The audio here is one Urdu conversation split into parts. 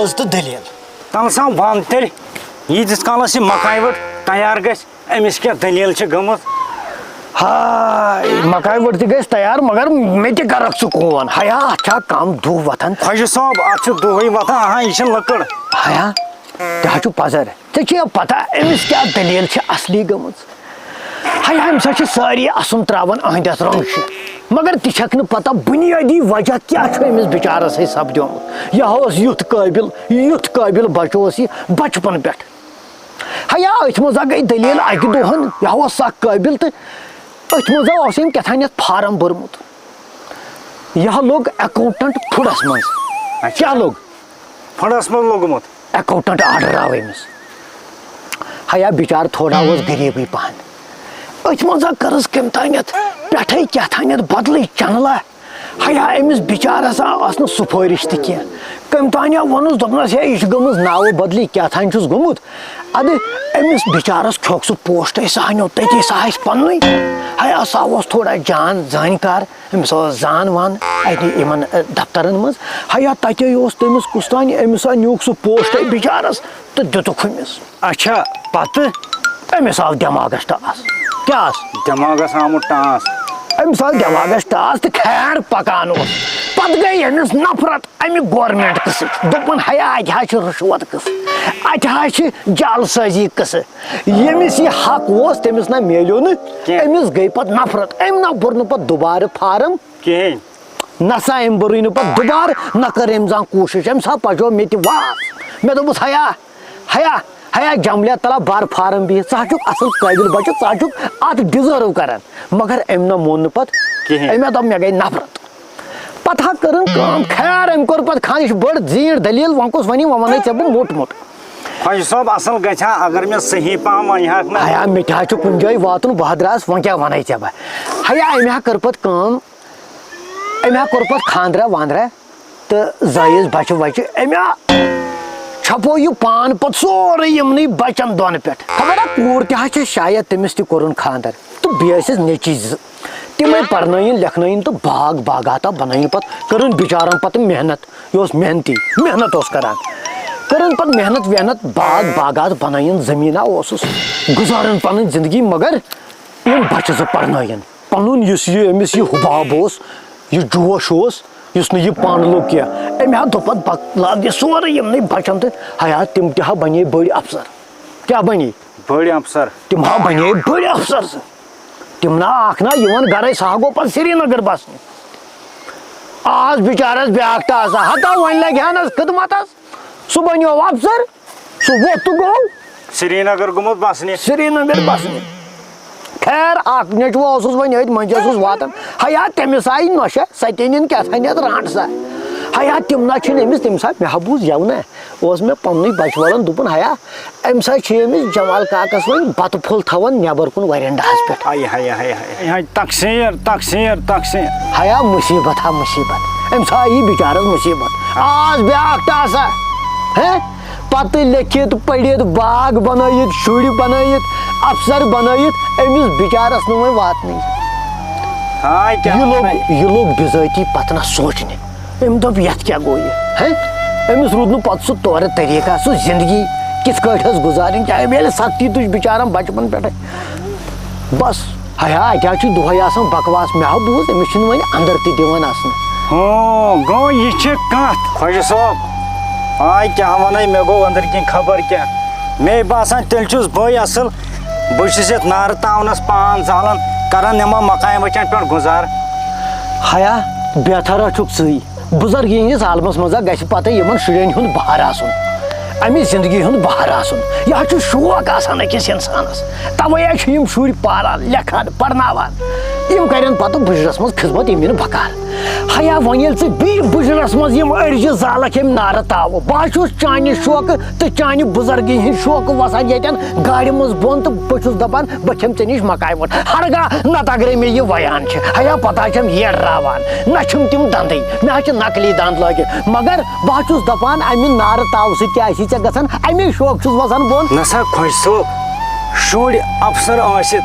جٲز تہٕ دٔلیٖل تَلہٕ سا وَن تیٚلہِ ییٖتِس کالَس یہِ مکاے وٹ تیار گژھِ أمِس کیٛاہ دٔلیٖل چھِ گٔمٕژ ہاے مکاے وٹ تہِ گژھِ تیار مگر مےٚ تہِ کَرکھ ژٕ کون ہیا اَتھ چھا کَم دُہ وۄتھان خۄجہِ صٲب اَتھ چھُ دۄہَے وۄتھان یہِ چھِ لٔکٕر ہیا تہِ حظ چھُ پَزر ژےٚ چھے پَتہ أمِس کیٛاہ دٔلیٖل چھِ اَصلی گٔمٕژ ہیا أمِس حظ چھِ سٲری اَسُن ترٛاوان أہنٛدِس رۄنٛگہٕ مگر تہِ چھَکھ نہٕ پَتہ بُنیٲدی وجہ کیٛاہ چھُ أمِس بِچارَس ہے سپدیومُت یہِ اوس یُتھ قٲبِل بَچہٕ اوس یہِ بَچپَن پٮ۪ٹھ ہیا أتھۍ منٛز گٔے دٔلیٖل اَکہِ دۄہَن یہِ اوس سکھ قٲبِل تہٕ أتھۍ منٛز اوس أمۍ کیٛاہ تھانٮ۪تھ فارم بوٚرمُت یہِ لوٚگ اٮ۪کاوُنٛٹنٛٹ فُڈَس منٛز کیٛاہ لوٚگ فُڈَس منٛز لوٚگمُت اٮ۪کاوُنٛٹنٛٹ آرڈر آو أمِس ہیا بِچارٕ تھوڑا اوس غریٖبٕے پَہَن أتھۍ منٛز کٔرٕس کٔمۍ تانٮ۪تھ پٮ۪ٹھَے کیٛاہ تانٮ۪تھ بدلٕے چَنلا ہیا أمِس بِچارَس ٲس نہٕ سُفٲرِش تہِ کینٛہہ کٔمۍ تانیا ووٚنُس دوٚپنَس ہے یہِ چھِ گٔمٕژ ناوٕ بدلی کیٛاہ تانۍ چھُس گوٚمُت اَدٕ أمِس بِچارَس کھیوٚکھ سُہ پوسٹَے سُہ اَنیو تٔتی سُہ آسہِ پنٛنُے ہیا سُہ اوس تھوڑا جان زٲنۍکار أمِس اوس زان وان اَتہِ یِمن دفترن منٛز ہیا تَتے اوس تٔمِس کُس تانۍ أمِس نیوٗکھ سُہ پوسٹَے بِچارَس تہٕ دِتُکھ أمِس اچھا پتہٕ أمِس آو دٮ۪ماغَس ٹاس کیٛاہ دٮ۪ماغَس آمُت ٹاس أمِس آو دٮ۪ماغَس ٹاس تہٕ خیر پَکان اوس پَتہٕ گٔے أمِس نفرت اَمہِ گورمٮ۪نٛٹ قٕصہٕ دوٚپُن ہیا اَتہِ حظ چھِ رُشوت قٕصہٕ اَتہِ حظ چھِ جالسٲزی قٕصہٕ ییٚمِس یہِ حق اوس تٔمِس نہ میلیو نہٕ أمِس گٔے پَتہٕ نفرت أمۍ نہ بوٚر نہٕ پَتہٕ دُبارٕ فارم کِہیٖنۍ نہ سا أمۍ بوٚرُے نہٕ پَتہٕ دُبارٕ نہ کٔر أمۍ زانٛہہ کوٗشِش أمۍ سا پَجو مےٚ تہِ واپس مےٚ دوٚپُس ہیا جملیا تلا بار فارم بِہِتھ ژٕ حظ چھُکھ اَصٕل قٲبِل بَچہٕ ژٕ حظ چھُکھ اَتھ ڈِزٲرٕو کران مگر أمۍ نہ مون نہٕ پَتہٕ أمۍ دوٚپ مےٚ گٔے نفرت پَتہٕ حظ کٔرٕن کٲم خیر أمۍ کوٚر پَتہٕ خانہِ یہِ چھِ بٔڑ زیٖٹھ دٔلیٖل وۄنۍ کُس وَنہِ وۄنۍ وَنَے ژےٚ بہٕ موٚٹ خۄجہِ صٲب اَصٕل گژھِ ہا اگر مےٚ صحیح پَہم وَنہِ ہاکھ نہ ہیا مےٚ تہِ حظ چھُ کُنہِ جایہِ واتُن بہٕ حظ درٛاس وۄنۍ کیٛاہ وَنَے ژےٚ بہٕ ہیا أمۍ حظ کٔر پَتہٕ کٲم أمۍ حظ کوٚر پَتہٕ خانٛدرا وانٛدرا تہٕ زٲیِس بَچہٕ وَچہٕ أمۍ حظ چھپو یہِ پان پَتہٕ سورُے یِمنٕے بَچَن دۄن پٮ۪ٹھ خبر کوٗر تہِ حظ چھِ شاید تٔمِس تہِ کوٚرُن خانٛدر تہٕ بیٚیہِ ٲسِس نیٚچِی زٕ تِمے پَرنٲیِن لیکھنٲیِن تہٕ باغاتا بَنٲیِن پَتہٕ کٔرٕن بِچارَن پَتہٕ محنت یہِ اوس محنتی محنت اوس کران کٔرٕن پَتہٕ محنت وحنت باغات بَنٲیِن زٔمیٖنا اوسُس گُزاران پَنٕنۍ زندگی مگر یِم بَچہٕ زٕ پَرنٲیِن پَنُن یُس یہِ أمِس یہِ حُباب اوس یہِ جوش اوس یُس نہٕ یہِ پانہٕ لوٚگ کینٛہہ أمۍ حظ دوٚپ پَتہٕ بہٕ لاگہٕ یہِ سورُے یِمنٕے بَچَن تہٕ ہیا تِم تہِ حظ بَنے بٔڑۍ اَفسر کیٛاہ بَنے بٔڑۍ اَفسر تِم حظ بَنے بٔڑۍ اَفسر تِم نہ اکھ نہ یِوان گرے سُہ حظ گوٚو پَتہٕ سرینگر بَسنہِ آز بِچارَس بیٛاکھ ٹاسا ہتا وۄنۍ لَگہِ ہا نہٕ خدمَتَس سُہ بَنیو اَفسر سُہ ووٚتھ تہٕ گوٚو سرینگر گوٚمُت بَسنہِ سرینگر بَسنہِ خیر اکھ نیٚچوٗ اوسُس وۄنۍ أتھۍ مٔنٛزۍ اوسُس واتان ہیا تٔمِس آیہِ نۄشہِ سۄ تہِ أنِن کیٛاہ تھانٮ۪تھ رانٛٹھ سا ہیا تِم نہ چھِنہٕ أمِس تٔمِس حظ مےٚ حظ بوٗز یَوٕ اوس مےٚ پَننُے بَچہٕ والَن دوٚپُن ہیا أمِس حظ چھِ أمِس جمال کاکَس وۄنۍ بَتہٕ پھوٚل تھاوان نٮ۪بر کُن وَرینٛڈاہَس پٮ۪ٹھ تقسیٖر ہیا مُصیٖبت ہا مُصیٖبت أمِس آیہِ یہِ بِچارَس مُصیٖبت آز بیٛاکھ ٹاسا پَتہٕ لیکھِتھ پٔرِتھ باغ بَنٲیِتھ شُرۍ بَنٲیِتھ اَفسر بَنٲیِتھ أمِس بِچارَس نہٕ وۄنۍ واتنٕے یہِ لوٚگ بِذٲتی پَتہٕ نہ سونٛچنہِ أمۍ دوٚپ یَتھ کیٛاہ گوٚو یہِ أمِس روٗد نہٕ پَتہٕ سُہ طورٕ طٔریٖقہ سُہ زندگی کِتھ کٲٹھۍ ٲس گُزارٕنۍ چاہے ییٚلہِ سختی تُج بِچارَن بَچپَن پٮ۪ٹھَے بَس ہیا اَتہِ حظ چھُ دۄہَے آسان بکواس مےٚ حظ بوٗز أمِس چھِنہٕ وۄنۍ اَندَر تہِ دِوان اَژنہٕ گوٚو یہِ چھِ کَتھ خۄجہِ صٲب کیٛاہ وَنَے مےٚ گوٚو أنٛدٕرۍ کِنۍ خبر کیٛاہ مے باسان تیٚلہِ چھُس بٕے اَصٕل بہٕ چھُس یَتھ نارٕ تاونَس پان زالان کران یِمن مکاے بَچَن پٮ۪ٹھ گُزارٕ ہیا بہتر حظ چھُکھ ژٕے بُزرگی ہِنٛدِس عالمَس منٛز گژھِ پَتہٕ یِمن شُرٮ۪ن ہُنٛد بہر آسُن اَمِچ زندگی ہُنٛد بہر آسُن یہِ حظ چھُ شوق آسان أکِس اِنسانَس تَوَے حظ چھِ یِم شُرۍ پَران لیکھان پَرناوان یِم کَرن پَتہٕ بٕجرَس منٛز خدمت یِم یِنہٕ بکار ہیا وۄنۍ ییٚلہِ ژٕ بیٚیہِ بٕجرَس منٛز یِم أڑجہِ زالَکھ ییٚمہِ نارٕ تاوٕ بہٕ حظ چھُس چانہِ شوقہٕ تہٕ چانہِ بُزرگی ہِنٛدۍ شوقہٕ وَسان ییٚتٮ۪ن گاڑِ منٛز بۄن تہٕ بہٕ چھُس دَپان بہٕ کھٮ۪مہٕ ژےٚ نِش مکاے ووٚٹ ہرگاہ نَتہٕ اگرے مےٚ یہِ وَیان چھِ ہیا پَتہٕ حظ چھَم ییٚڑراوان نہ چھِم تِم دَنٛدٕے مےٚ حظ چھِ نقلی دَنٛد لٲگِتھ مگر بہٕ حظ چھُس دَپان اَمہِ نارٕ تاوٕ سۭتۍ کیٛاہ آسی ژےٚ گژھان اَمے شوق چھُس وَسان بۄن نہ سا خۄش صٲب شُرۍ اَفسر ٲسِتھ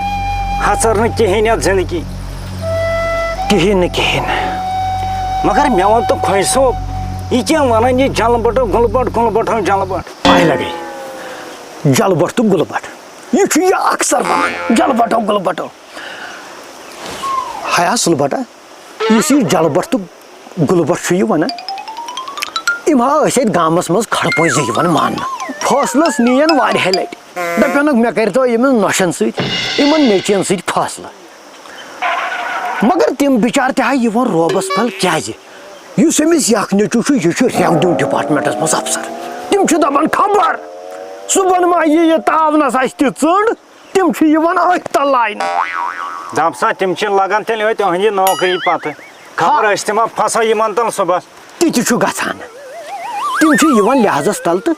ہَژر نہٕ کِہیٖنۍ یَتھ زندگی کِہیٖنۍ نہٕ کِہیٖنۍ مگر مےٚ ووٚن تہٕ خۄش صٲب یہ کیا ونان یہ جل بٹو گل بٹ گل بٹو جل بٹ پاے لگے جل بٹ تو گل بٹ یہ اکثر ونان جل بٹو گل بٹو حیا سل بٹا اس یہ جل بٹ تو گل بٹ یہ ونان یم ہا ات گامس مز کھڑپوزی یوان ماننا فاصلس نین واریاہ لٹہ دپنک مے کرتو یمن نوشن ست یمن نیچین ست فاصلہ مگر تم بچار تہ یوان روبس پل کیازِ یس امس یک نیچو یہ ریونیو ڈپارٹمنٹس مز افسر تم دپان خبر صبح ما یہ تاونس آسہِ تہِ ژٔنٛڈ تم یوان أتھۍ تل لاینہ دپ سا تم لگان تیل تہندِ نوکری پتہ خبر ٲسۍ تِما پھسا یمن تل صبحس تہِ تہِ چھُ گژھان تم یوان لحاظس تل تو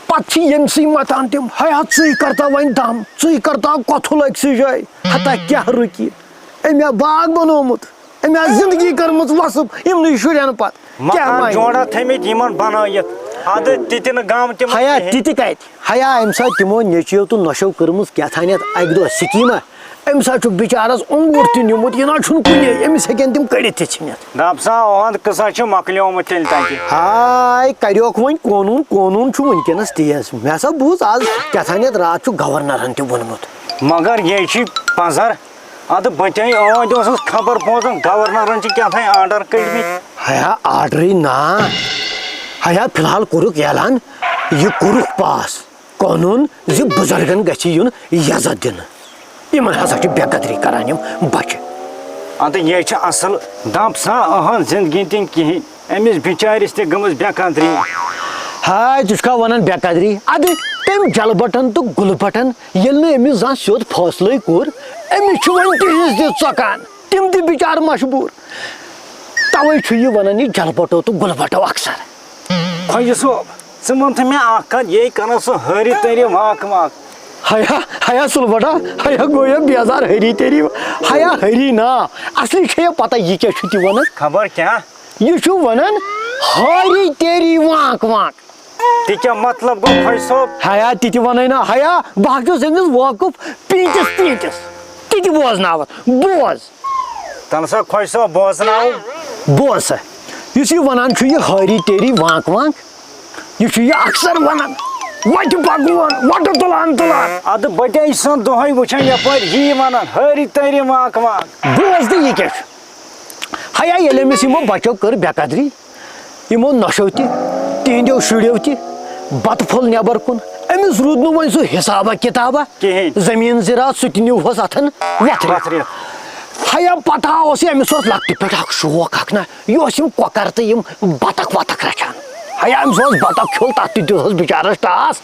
پتہ یمسی متان تم ہیا ژٕے کرتا وۄنۍ دم ژٕے کرتا کۄتھُل أکسٕے جایہِ ہتا کیاہ رُکہِ أمۍ باغ بنومُت أمۍ زندگی کٔرمٕژ وصف یمنٕے شُرٮ۪ن پتہٕ مکان جوڑا تھٲمٕتۍ یمن بنٲیِتھ ادٕ تہِ نہٕ گام تِم ہیا تہِ کتہِ ہیا امہِ ساتہٕ تِمو نیٚچویو تہٕ نۄشو کٔرمٕژ کیٛاتھانٮ۪تھ اکہِ دۄہ سکیٖما امہِ ساتہٕ چھُ بِچارس اوٚنگوٗر تہِ نیوٗمُت یہِ نہ چھُنہٕ کُنے أمِس ہیٚکن تِم کٔڑِتھ تہِ ژھٕنِتھ دپ سا اُہُنٛد قٕصہ چھُ مۄکلیومُت تیٚلہِ تتہِ ہاے کریوکھ وۄنۍ قونوٗن قونوٗن چھُ وٕنکیٚنس تیز مےٚ ہسا بوٗز آز کیٛاتھانٮ۪تھ راتھ چھُ گورنرن تہِ ووٚنمُت مگر یہ چھ پزر ادٕ بہٕ تے اوسُس خبر بوزان گورنرن چھِ کیٛاہ تھانۍ آرڈر کٔڑمٕتۍ ہیا آرڈرٕے نا ہیا فی الحال کوٚرُکھ اعلان یہِ کوٚرُکھ پاس قونوٗن زِ بُزرگن گژھِ یُن یزت دِنہٕ یمن ہسا چھِ بے قدری کران یم بچہِ ادٕ یہ چھ اصل دپ سا اہن زندگی تہِ کہیٖنۍ أمِس بِچارِس تہِ گٔمٕژ بے قدری ہاے ژٕ چھُکھا ونان بے قدری ادٕ تٔمۍ جل بٹن تہٕ گُلہٕ بٹن ییٚلہِ نہٕ أمِس زانٛہہ سیوٚد فٲصلٕے کوٚر أمِس چھُ وۄنۍ تِہنٛز تہِ ژۄکان تِم تہِ بِچار مجبوٗر توے چھُ یہِ ونان یہِ جل بٹو تہٕ گُلہٕ بٹو اکثر خۄجہِ صٲب ژٕ وَن تہٕ مےٚ اکھ کتھ یے کران سُہ ہٲرِ تٔرِ واک واک ہیا ہیا سُل بٹا ہیا گوٚو یہِ بیزار ہری تیری ہیا ہری نا اصلی چھےٚ یہِ پتہ یہِ کیٛاہ چھُ تہِ ونان خبر کیٛاہ یہِ چھُ ونان ہاری تیری وانک وانک تہِ کیٛاہ مطلب گوٚو خۄجہِ صٲب ہیا تہِ تہِ ونے نا ہیا بہٕ چھُس أمِس وٲقف پیٖنتِس پیٖنتِس تہِ تہِ بوزناوتھ بوز تَلہٕ سا خۄجہِ صٲب بوزناو بوز سا یُس یہِ ونان چھُ یہِ ہاری تیری وانک وانک یہِ چھُ یہِ اکثر ونان وتہِ پکوان وٹہٕ تُلان تُلان ادٕ بہٕ تے چھُسن دۄہے وٕچھان یپٲرۍ یی ونان ہٲرِ تٔرِ واک واک بوز تہٕ یہِ کیٛاہ چھُ ہیا ییٚلہِ أمِس یِمو بچو کٔر بے قدری یِمو نۄشو تہِ تِہنٛدیو شُرٮ۪و تہِ بتہٕ پھوٚل نٮ۪بر کُن أمِس روٗد نہٕ وۄنۍ سُہ حسابہ کِتابہ کِہیٖنۍ زٔمیٖن زِراعت سُہ تہِ نیوٗہس اتھن وتھرِ ہیا پتہ اوس أمِس اوس لۄکٹہِ پٮ۪ٹھ اکھ شوق اکھ نہ یہِ اوس یِم کۄکر تہٕ یِم بطخ وطخ رچھان ہیا أمِس اوس بطخ کھیوٚل تتھ تہِ دیُتہس بِچارس ٹاس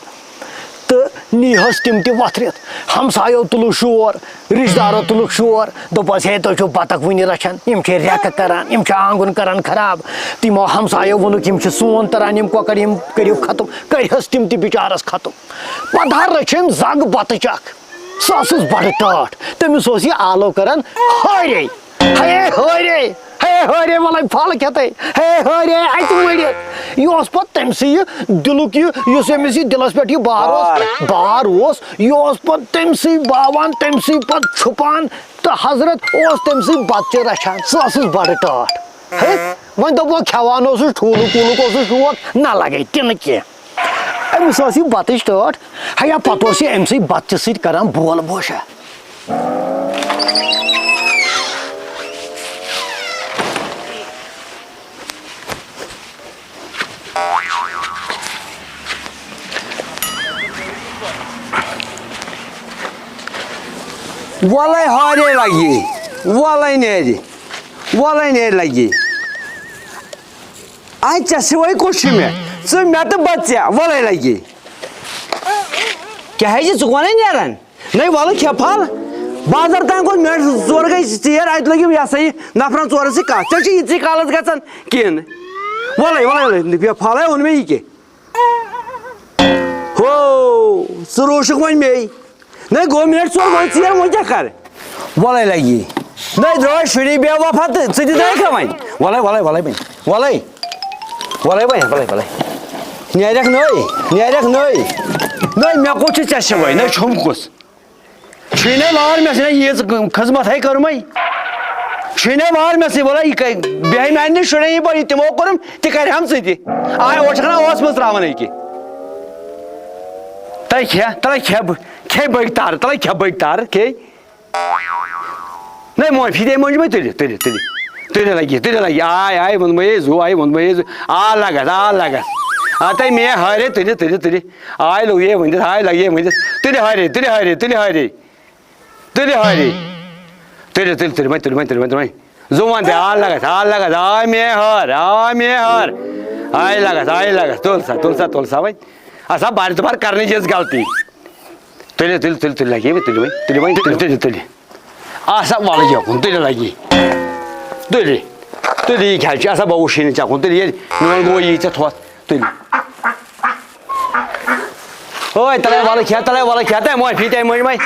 تہٕ نیٖہس تِم تہِ وتھرِتھ ہمسایو تُلُکھ شور رشتہٕ دارو تُلُکھ شور دوٚپہس ہے تُہۍ چھِو بطخ وُنہِ رچھان یِم چھِ ریٚکہٕ کران یِم چھِ آنگُن کران خراب تِمو ہمسایو ووٚنُکھ یِم چھِ سون تران یِم کۄکر یِم کٔرِو ختم کٔرہس تِم تہِ بِچارس ختم پتہٕ رٔچھ أمۍ زگ بتٕچ اکھ سۄ ٲسٕس بڑٕ ٹاٹھ تٔمِس اوس یہِ آلو کران ہٲرے ہے ہٲرے ہے ہٲرے وَلے پھل کھٮ۪تَے ہے ہٲرے اَتہِ مٔرِتھ یہِ اوس پتہٕ تٔمۍ سٕے یہِ دِلُک یُس أمِس یہِ دِلس پٮ۪ٹھ یہِ بار اوس یہِ اوس پتہٕ تٔمۍ سٕے باوان تٔمۍ سٕے پتہٕ چھُپان تہٕ حضرت اوس تٔمۍ سٕے بتہٕ رچھان سۄ ٲسٕس بڑٕ ٹاٹھ ہے وۄنۍ دوٚپُکھ کھٮ۪وان اوسُس ٹھوٗلُک ووٗلُک اوسُس شوق نہ لگے تہِ نہٕ کینٛہہ أمِس ٲس یہِ بتٕچ ٹٲٹھ ہیا پتہٕ اوس یہِ أمۍ سٕے بتچہِ سۭتۍ کران بول بوشا وَلَے ہارے لگی وَلَے نیرِ لگی آے ژےٚ سِوَے کُس چھُ مےٚ ژٕ مےٚ تہٕ بَژےٚ وَلَے لگی کیٛاہ ہے چھِ ژٕ کونَے نیران نَے وَلہٕ کھےٚ پھل بازر تام گوٚو مےٚ ژورٕ گٔے ژیر اَتہِ لٔگِم یہِ ہسا یہِ نفرن ژورن سۭتۍ کَتھ ژےٚ چھُ ییٖژٕے کالس گژھان کِنہٕ وَلَے پھلے اوٚن مےٚ یہِ کیٛاہ ہو ژٕ روٗشُکھ وۄنۍ مے نَے گوٚو مِنٹ ژور وۄنۍ ژیر وۄنۍ کیٛاہ کَرٕ وَلَے لگی نَے درٛاے شُری بے وفا تہٕ ژٕ تہِ درٛایکھا وۄنۍ وَلَے بیٚنہِ وَلَے نیرٮ۪کھ نٔے مےٚ کوٚت چھُ ژےٚ سِوَے نَے چھُم کُس چھُے نَے لار مےٚ چھِ نَے ییٖژ خٔذمَتھَے کٔرمٕے شُنے وار مےٚ سۭتۍ وَلہٕ یہِ بیٚہہِ میٛانہِ نِش شُرٮ۪ن یہِ پَتہٕ تِمو کوٚرُم تہِ کَرِ ہَم سۭتی آے اوٚڑ چھَکھ نا اوس منٛز ترٛاوان أکہِ تَلے کھےٚ بٔگۍ تارٕ تَلے کھےٚ بٔگۍ تارٕ کھے نَے معٲفی دے مٔنٛجمٕے تُلہِ لگہِ آے ووٚنمَے زوٗ آ لگس تَے مے ہارے تُلہِ آے لوٚگ ؤنِتھ لگے ؤنِتھ تُلہِ ہارے وۄنۍ زُوَن تہِ لگس آے مے ہار آے لگس تُل سا وۄنۍ آسان بار دُبار کرنٕچ یژھ غلطی تُلہِ لگے تُلہِ آسا وَلہٕ یوکُن تُلہِ لگی تُلہِ یہِ کھٮ۪ل چھُ آسان بہٕ وٕچھے نہٕ ژےٚ کُن تُلہِ ییٚلہِ میون گوٚو یی ژےٚ تھوٚتھ تُلہِ تَلے وَلہٕ کھےٚ تَے معٲفی تے مٔنٛجمَے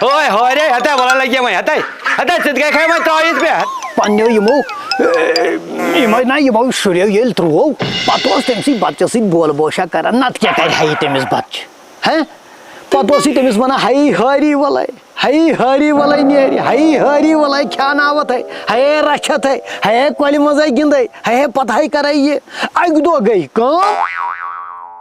ہارے ہَتے وَلہٕ لگے وۄنۍ ہَتے ژٕ تہِ گٔے وۄنۍ ترٛٲیِتھ مےٚ پنٛنیو یِمو شُریو ییٚلہِ ترٛوو پَتہٕ اوس تٔمۍ سٕے بَچَس سۭتۍ بول بوشا کران نَتہٕ کیٛاہ کَرِ ہا یہِ تٔمِس بَچہِ ہہ پَتہٕ اوس یہِ تٔمِس وَنان ہَے ہٲری وَلَے نیرِ ہٲری وَلَے کھیٛاناوَتھ ہے رَچھَتھ ہے کۄلہِ منٛزَے گِنٛدَے ہے پَتہٕ ہے کَرَے یہِ اَکہِ دۄہ گٔے کٲم